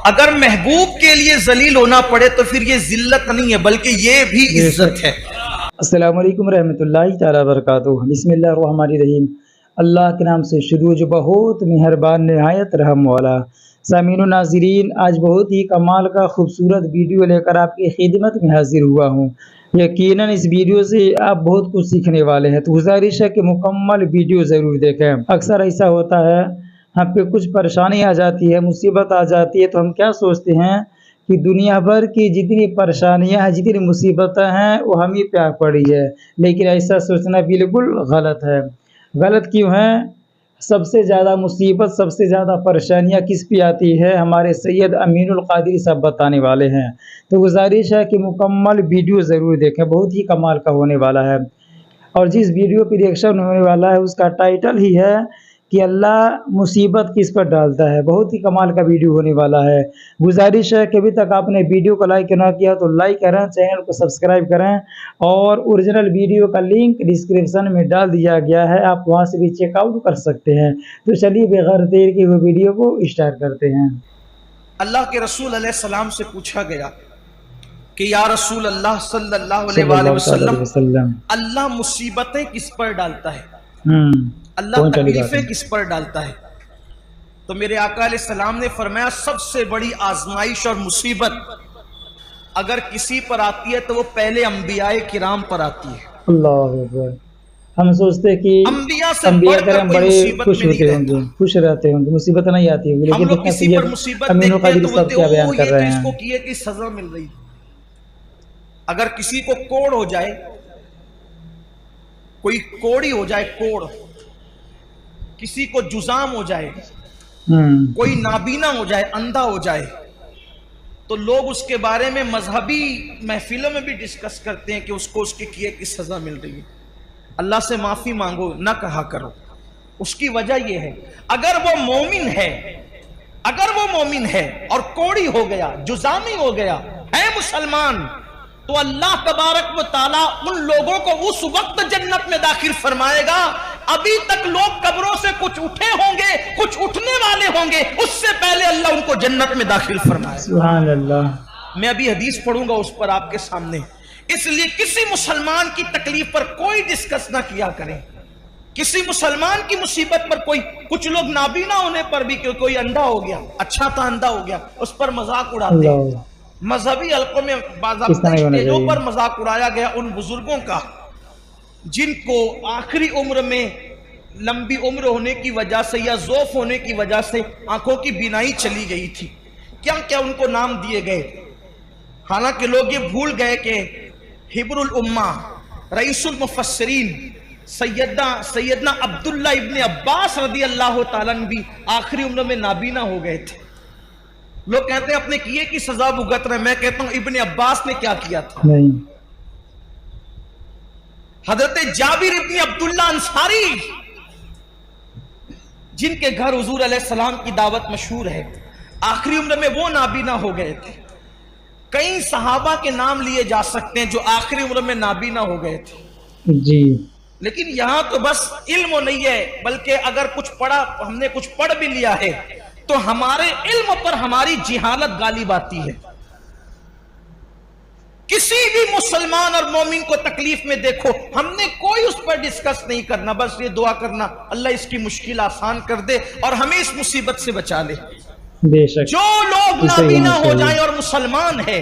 अगर महबूब के लिए जलील होना पड़े तो फिर ये जिल्लत नहीं है बल्कि ये भी इज्जत है। अस्सलाम वालेकुम रहमतुल्लाहि ताला बरकातुहू। बिस्मिल्लाहिर्रहमानिर्रहीम। अल्लाह के नाम से शुरू जो बहुत मेहरबान नहायत रहम वाला। सामीन नाज़रीन, आज बहुत ही कमाल का खूबसूरत वीडियो लेकर आपकी खिदमत में हाजिर हुआ हूँ। यकीनन इस वीडियो से आप बहुत कुछ सीखने वाले हैं, तो गुजारिश है कि मुकम्मल वीडियो ज़रूर देखें। अक्सर ऐसा होता है, हम पे कुछ परेशानी आ जाती है, मुसीबत आ जाती है, तो हम क्या सोचते हैं कि दुनिया भर की जितनी परेशानियां हैं, जितनी मुसीबतें हैं, वो हम ही पे आ पड़ी है। लेकिन ऐसा सोचना बिल्कुल गलत है। गलत क्यों है? सबसे ज़्यादा मुसीबत, सबसे ज़्यादा परेशानियां किस पे आती है? हमारे सैयद अमीनुल कादरी साहब बताने वाले हैं। तो गुजारिश है कि मुकम्मल वीडियो ज़रूर देखें, बहुत ही कमाल का होने वाला है। और जिस वीडियो पर रिएक्शन होने वाला है उसका टाइटल ही है कि अल्लाह मुसीबत किस पर डालता है। बहुत ही कमाल का वीडियो होने वाला है। गुजारिश है कि अभी तक आपने वीडियो को लाइक ना किया तो लाइक करें, चैनल को सब्सक्राइब करें, और ओरिजिनल वीडियो का लिंक डिस्क्रिप्शन में डाल दिया गया है, आप वहां से भी चेकआउट कर सकते हैं। तो चलिए बगैर देर के वो वीडियो को स्टार्ट करते हैं। अल्लाह के रसूल अलैहि सलाम से पूछा गया कि या रसूल अल्लाह सल्लल्लाहु अलैहि वसल्लम, अल्लाह मुसीबतें किस पर डालता है, अल्लाह तकलीफें किस पर डालता है? तो मेरे आका अलैहिस्सलाम ने फरमाया सबसे बड़ी आजमाइश और मुसीबत अगर किसी पर आती है तो वो पहले अंबियाए किराम पर आती है। अल्लाह अकबर। हम सोचते हैं कि अंबिया करें बड़े खुश होते होंगे, खुश रहते होंगे, मुसीबत नहीं आती होगी, लेकिन लोग किसी पर मुसीबत देखते हैं तो बोलते हैं बयान कर रहे हैं, इसको किए की सजा मिल रही। अगर किसी को कोड़ हो जाए, कोई कोड़ी हो जाए, कोड़, किसी को जुजाम हो जाए, कोई नाबीना हो जाए, अंधा हो जाए, तो लोग उसके बारे में मजहबी महफिलों में भी डिस्कस करते हैं कि उसको उसके किए की सजा मिल रही है। अल्लाह से माफी मांगो, ना कहा करो। उसकी वजह यह है, अगर वो मोमिन है, अगर वो मोमिन है और कोड़ी हो गया, जुजामी हो गया, है मुसलमान, तो अल्लाह तबारक व ताला उन लोगों को उस वक्त जन्नत में दाखिल फरमाएगा। अभी तक लोग कब्रों से कुछ उठे होंगे, कुछ उठने वाले होंगे, उससे पहले अल्लाह उनको जन्नत में दाखिल फरमाएगा। सुभान अल्लाह। मैं अभी हदीस पढ़ूंगा उस पर आपके सामने। इसलिए किसी मुसलमान की तकलीफ पर कोई डिस्कस ना किया करें, किसी मुसलमान की मुसीबत पर कोई, कुछ लोग नाबीना होने पर भी कोई अंधा हो गया, अच्छा था अंधा हो गया, उस पर मजाक उड़ाते हैं। मजहबी हल्कों में बाज़ाब्ता स्टेजों पर मजाक उड़ाया गया उन बुजुर्गों का जिनको आखिरी उम्र में, लंबी उम्र होने की वजह से या ज़ौफ होने की वजह से आंखों की बीनाई चली गई थी। क्या क्या उनको नाम दिए गए, हालांकि लोग ये भूल गए कि हिब्रुल उम्मा, रईसुल मुफस्सिरीन, सैयदना अब्दुल्ला इब्ने अब्बास रदी अल्लाह ताला अन्हु भी आखिरी उम्र में नाबीना हो गए थे। लोग कहते हैं अपने किए की सजा भुगत रहे, मैं कहता हूं इब्ने अब्बास ने क्या किया था? नहीं। हजरत जाबिर इब्ने अब्दुल्ला अंसारी, जिनके घर हुजूर अलैहिस्सलाम की दावत मशहूर है, आखिरी उम्र में वो नाबीना हो गए थे। कई सहाबा के नाम लिए जा सकते हैं जो आखिरी उम्र में नाबीना हो गए थे जी। लेकिन यहां तो बस इल्म नहीं है, बल्कि अगर कुछ पढ़ा, हमने कुछ पढ़ भी लिया है तो हमारे इल्म पर हमारी जिहालत गालिब आती है। किसी भी मुसलमान और मोमिन को तकलीफ में देखो, हमने कोई उस पर डिस्कस नहीं करना, बस ये दुआ करना अल्लाह इसकी मुश्किल आसान कर दे और हमें इस मुसीबत से बचा ले। बेशक जो लोग नाबीना हो जाए और मुसलमान है,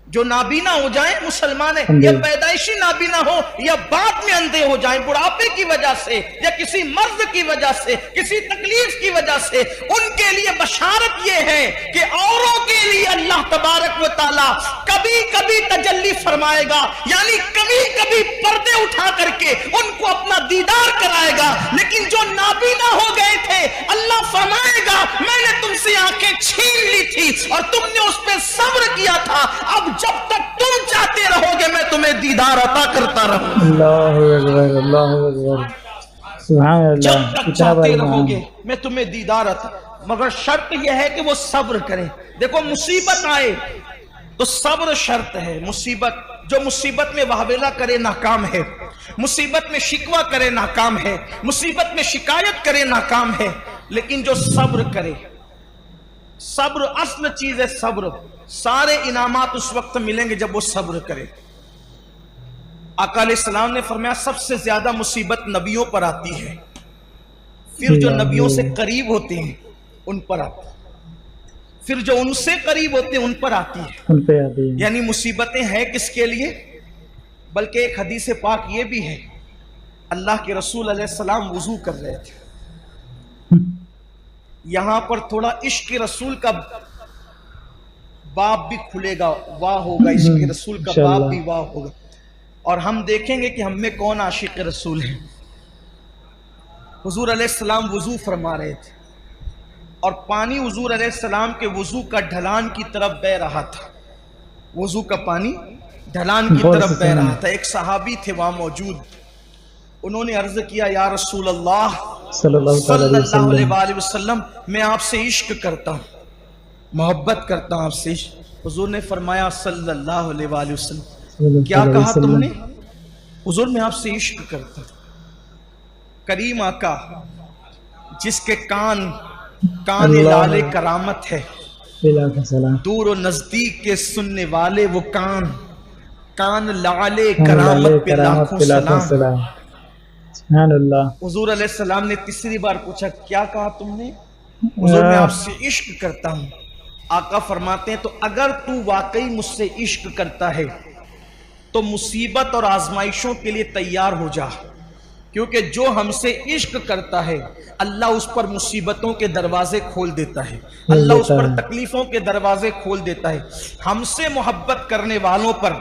जो नाबीना हो जाए मुसलमान है, या पैदाइशी नाबीना हो या बाद में अंधे हो जाए बुढ़ापे की वजह से या किसी मर्ज की वजह से, किसी तकलीफ की वजह से, उनके लिए बशारत यह है कि औरों के लिए अल्लाह तबारक व ताला कभी कभी तजल्ली फरमाएगा, यानी कभी कभी पर्दे उठा करके उनको अपना दीदार कराएगा। लेकिन जो नाबीना हो गए थे, अल्लाह फरमाएगा मैंने तुमसे आंखें छीन ली थी और तुमने उस पर सब्र किया था, अब जब तक तुम चाहते रहोगे मैं तुम्हें दीदार अता करता रहूंगा। अल्लाहु अकबर, अल्लाहु अकबर, सुभान अल्लाह। जब तक चाहते रहोगे मैं तुम्हें दीदार अता, मगर शर्त यह है कि वो सब्र करें। देखो मुसीबत आए तो सब्र शर्त है। मुसीबत, जो मुसीबत में वाहवेला करे नाकाम है, मुसीबत में शिकवा करे नाकाम है, मुसीबत में शिकायत करे नाकाम है, लेकिन जो सब्र करे, सब्र असल चीज है, सब्र। सारे इनामात उस वक्त मिलेंगे जब वो सब्र करे। आका अलैहिस्सलाम ने फरमाया सबसे ज्यादा मुसीबत नबियों पर आती है, फिर जो नबियों से करीब होते हैं उन पर आती है, फिर जो उनसे करीब होते हैं उन पर आती है, उन पे आती है। यानी मुसीबतें हैं किसके लिए? बल्कि एक हदीस पाक ये भी है, अल्लाह के रसूल अलैहिस्सलाम वुजू कर रहे थे, यहां पर थोड़ा इश्क रसूल का बाब भी खुलेगा, वाह होगा, इश्क रसूल का बाब भी वाह होगा, और हम देखेंगे कि हम में कौन आशिक रसूल है। हुजूर अलैहिस्सलाम वुजू फरमा रहे थे और पानी हुजूर अलैहिस्सलाम के वुजू का ढलान की तरफ बह रहा था, वुजू का पानी ढलान की तरफ बह रहा था। एक सहाबी थे वहां मौजूद, उन्होंने अर्ज किया, या रसूल अल्लाह सल्लल्लाहु अलैहि वसल्लम, मैं आपसे इश्क करता हूँ, मोहब्बत करता हूँ आपसे। हुजूर ने फरमाया सल्लल्लाहु अलैहि वसल्लम, क्या कहा तुमने? हुजूर मैं आपसे इश्क करता हूँ। करीम आका जिसके कान लाले करामत है, दूर और नजदीक के सुनने वाले वो कान लाले करामत पे लाखों सलाम। हुजूर अलैहिस्सलाम ने तीसरी बार पूछा, क्या कहा तुमने? हुजूर मैं आपसे इश्क करता हूं। आका फरमाते हैं, तो अगर तू वाकई मुझसे इश्क करता है तो मुसीबत और आजमाइशों के लिए तैयार हो जा, क्योंकि जो हमसे इश्क करता है अल्लाह उस पर मुसीबतों के दरवाजे खोल देता है, अल्लाह उस पर तकलीफों के दरवाजे खोल देता है। हमसे मोहब्बत करने वालों पर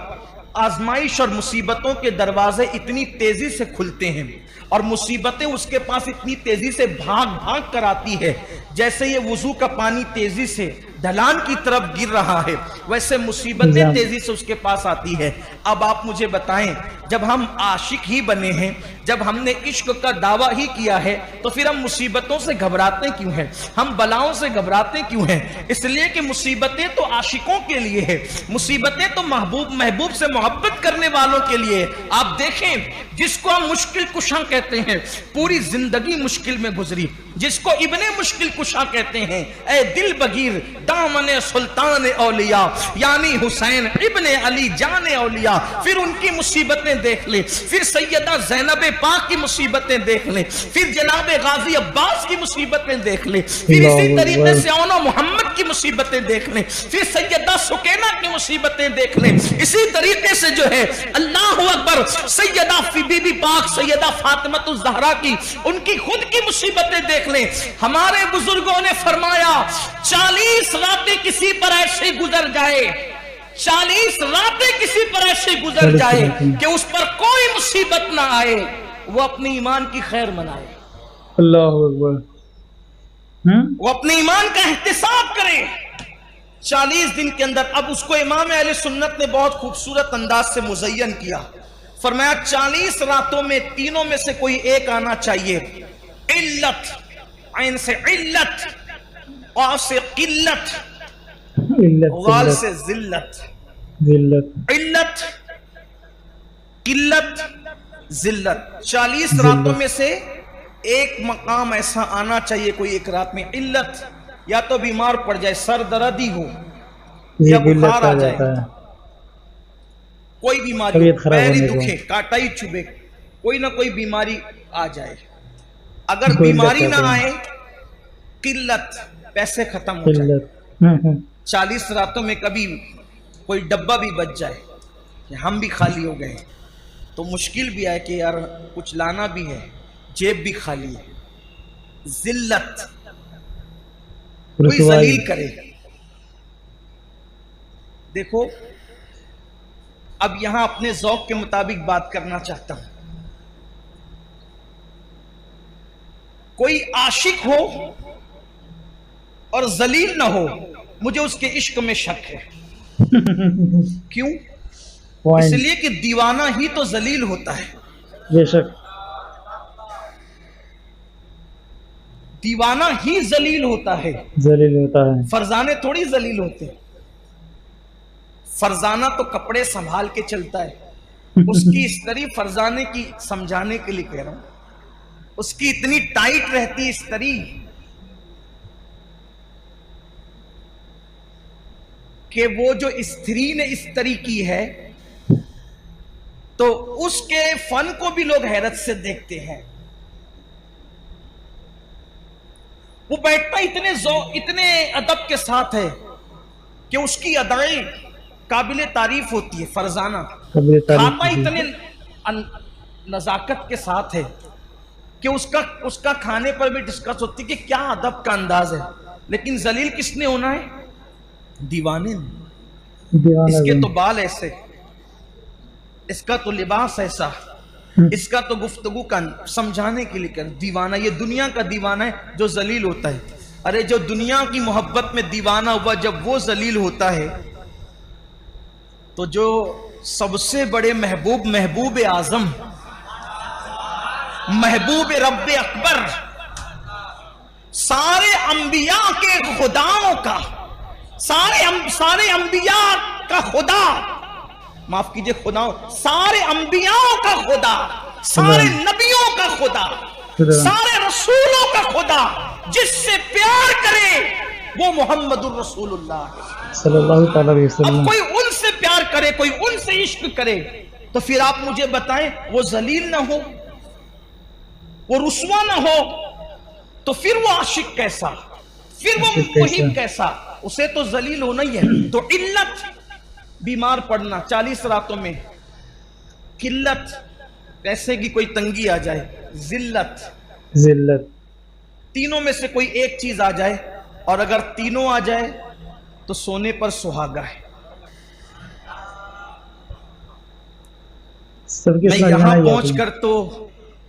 आजमाइश और मुसीबतों के दरवाजे इतनी तेजी से खुलते हैं और मुसीबतें उसके पास इतनी तेजी से भाग कर आती है, जैसे ये वुजू का पानी तेजी से ढलान की तरफ गिर रहा है, वैसे मुसीबतें तेजी से उसके पास आती है। अब आप मुझे बताएं, जब हम आशिक ही बने हैं, जब हमने इश्क का दावा ही किया है, तो फिर हम मुसीबतों से घबराते क्यों हैं? हम बलाओं से घबराते क्यों हैं? इसलिए कि मुसीबतें तो आशिकों के लिए है, मुसीबतें तो महबूब से मोहब्बत करने वालों के लिए। आप देखें, जिसको हम मुश्किल कुशा कहते हैं, पूरी जिंदगी मुश्किल में गुजरी, जिसको इब्ने मुश्किल कुशा कहते हैं, ए दिल बगीर दामने सुल्तान औलिया, यानी हुसैन इब्ने अली जाने औलिया, फिर उनकी मुसीबतें देख ले, फिर सैयदा ज़ैनब पाक की मुसीबतें देख ले, फिर जनाब गाजी अब्बास की मुसीबतें देख ले, फिर इसी तरीके से औनो मोहम्मद की मुसीबतें देख ले, फिर सैयदा सुकैना की मुसीबतें देख ले, इसी तरीके से जो है अल्लाह अकबर सैयदा बीबी पाक सैयदा फातिमतुज़ ज़हरा की, उनकी खुद की मुसीबतें देख ले। हमारे बुजुर्गों ने फरमाया 40 रातें किसी पर ऐसे गुजर जाए, 40 रातें किसी पर ऐसे गुजर जाए कि उस पर कोई मुसीबत ना आए, वो अपने ईमान की खैर मनाए, अल्लाहु अकबर, वो अपने ईमान का एहतिसाब करे 40 दिन के अंदर। अब उसको इमाम अहले सुन्नत ने बहुत खूबसूरत अंदाज से मुज़य्यन किया, फरमाया 40 रातों में तीनों में से कोई एक आना चाहिए, इल्लत, ऐन से इल्लत, और से किल्लत, वाल से जिल्लत, इल्लत किल्लत जिल्लत। 40 रातों में से एक मकाम ऐसा आना चाहिए कोई एक रात में, इल्लत, या तो बीमार पड़ जाए, सर दर्दी हो या बुखार आ जाए, कोई बीमारी, पैर ही दुखे, काटा ही चुभे, कोई ना कोई बीमारी आ जाए। अगर बीमारी ना आए, किल्लत, पैसे खत्म हो जाए। 40 रातों में कभी कोई डब्बा भी बच जाए कि हम भी खाली हो गए, तो मुश्किल भी आए कि यार कुछ लाना भी है, जेब भी खाली है। जिल्लत, कोई जलील करे। देखो, अब यहां अपने ज़ौक़ के मुताबिक बात करना चाहता हूं। कोई आशिक हो और जलील ना हो, मुझे उसके इश्क में शक है। क्यों? इसलिए कि दीवाना ही तो जलील होता है। बेशक, दीवाना ही जलील होता है, जलील होता है। फरजाने थोड़ी जलील होते हैं। फरजाना तो कपड़े संभाल के चलता है, उसकी इस्तरी फरजाने की समझाने के लिए कह रहा हूं, उसकी इतनी टाइट रहती है इस्तरी कि वो जो स्त्री ने इस तरी की है तो उसके फन को भी लोग हैरत से देखते हैं। वो बैठता इतने अदब के साथ है कि उसकी अदाएं काबिल तारीफ होती है, फरजाना। खाता इतने नजाकत के साथ है कि उसका खाने पर भी डिस्कस होती है कि क्या अदब का अंदाज है। लेकिन जलील किसने होना है? दीवाने ने। इसके तो बाल ऐसे, इसका तो लिबास ऐसा, इसका तो गुफ्तगू का समझाने के लिए कर दीवाना। ये दुनिया का दीवाना है जो जलील होता है। अरे जो दुनिया की मोहब्बत में दीवाना हुआ जब वो जलील होता है तो जो सबसे बड़े महबूब आजम, महबूब रब्बे अकबर, सारे अंबिया के खुदाओं का, सारे अंबिया का खुदा, माफ कीजिए खुदाओं, सारे अंबियाओं का खुदा, सारे नबियों का खुदा, सारे रसूलों का खुदा जिससे प्यार करे वो मोहम्मदुर रसूलुल्लाह सल्लल्लाहु अलैहि वसल्लम। अब कोई उनसे प्यार करे, कोई उनसे इश्क करे, तो फिर आप मुझे बताएं वो जलील ना हो, वो रुस्वा ना हो, तो फिर वो आशिक कैसा, फिर वो मुहिब कैसा? उसे तो जलील होना ही है। तो इल्लत, बीमार पड़ना 40 रातों में, किल्लत, पैसे की कोई तंगी आ जाए, जिल्लत, तीनों में से कोई एक चीज आ जाए, और अगर तीनों आ जाए तो सोने पर सुहागा है। मैं यहां पहुंचकर तो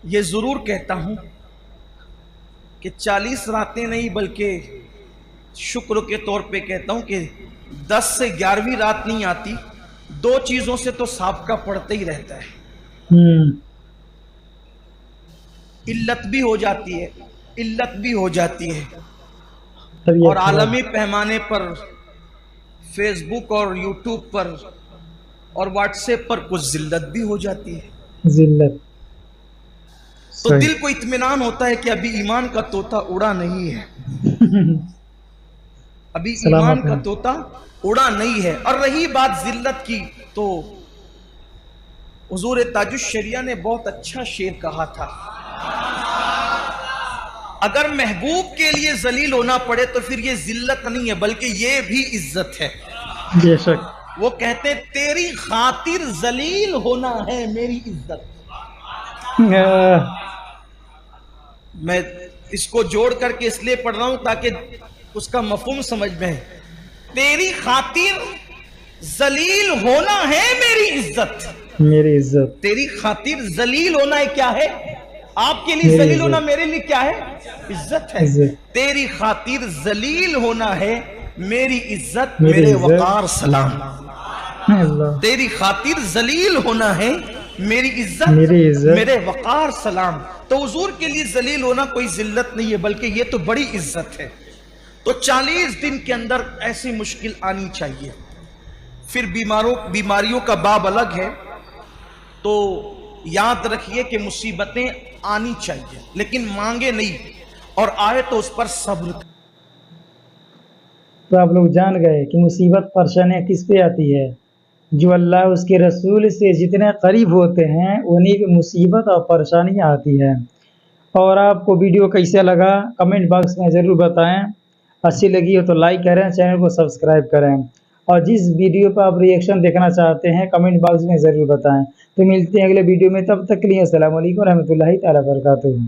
ये जरूर कहता हूं कि 40 रातें नहीं बल्कि शुक्र के तौर पे कहता हूं कि 10 से 11वीं रात नहीं आती, 2 चीजों से तो साबका पड़ता ही रहता है। इल्लत भी हो जाती है, इल्लत भी हो जाती है, और आलमी पैमाने पर फेसबुक और यूट्यूब पर और व्हाट्सएप पर कुछ जिल्लत भी हो जाती है। जिल्लत तो दिल को इत्मीनान होता है कि अभी ईमान का तोता उड़ा नहीं है, अभी ईमान का तोता उड़ा नहीं है। और रही बात जिल्लत की, तो हुजूर ताजुश शरिया ने बहुत अच्छा शेर कहा था, अगर महबूब के लिए जलील होना पड़े तो फिर ये जिल्लत नहीं है बल्कि ये भी इज्जत है। बेशक। वो कहते तेरी खातिर जलील होना है मेरी इज्जत। मैं इसको जोड़ करके इसलिए पढ़ रहा हूं ताकि उसका मफहूम समझ में है। तेरी खातिर जलील होना है मेरी इज्जत, मेरी इज्जत। तेरी खातिर जलील होना है, क्या है? आपके लिए जलील होना मेरे लिए क्या है? इज्जत है। तेरी खातिर जलील होना है मेरी इज्जत, मेरे वकार सलाम। तेरी खातिर जलील होना है मेरी इज्जत, मेरे वकार सलाम। तो हुजूर के लिए जलील होना कोई जिल्लत नहीं है बल्कि ये तो बड़ी इज्जत है। तो 40 दिन के अंदर ऐसी मुश्किल आनी चाहिए। फिर बीमारियों का बाब अलग है, तो याद रखिए कि मुसीबतें आनी चाहिए लेकिन मांगे नहीं, और आए तो उस पर सब्र। तो आप लोग जान गए कि मुसीबत परेशानियां किस पे आती है? जो अल्लाह उसके रसूल से जितने करीब होते हैं उन्हीं पे मुसीबत और परेशानियां आती है। और आपको वीडियो कैसा लगा कमेंट बॉक्स में ज़रूर बताएं। अच्छी लगी हो तो लाइक करें, चैनल को सब्सक्राइब करें, और जिस वीडियो पर आप रिएक्शन देखना चाहते हैं कमेंट बॉक्स में ज़रूर बताएं। तो मिलते हैं अगले वीडियो में, तब तक के लिए अस्सलाम वालेकुम रहमतुल्लाहि तआला बरकातुहू।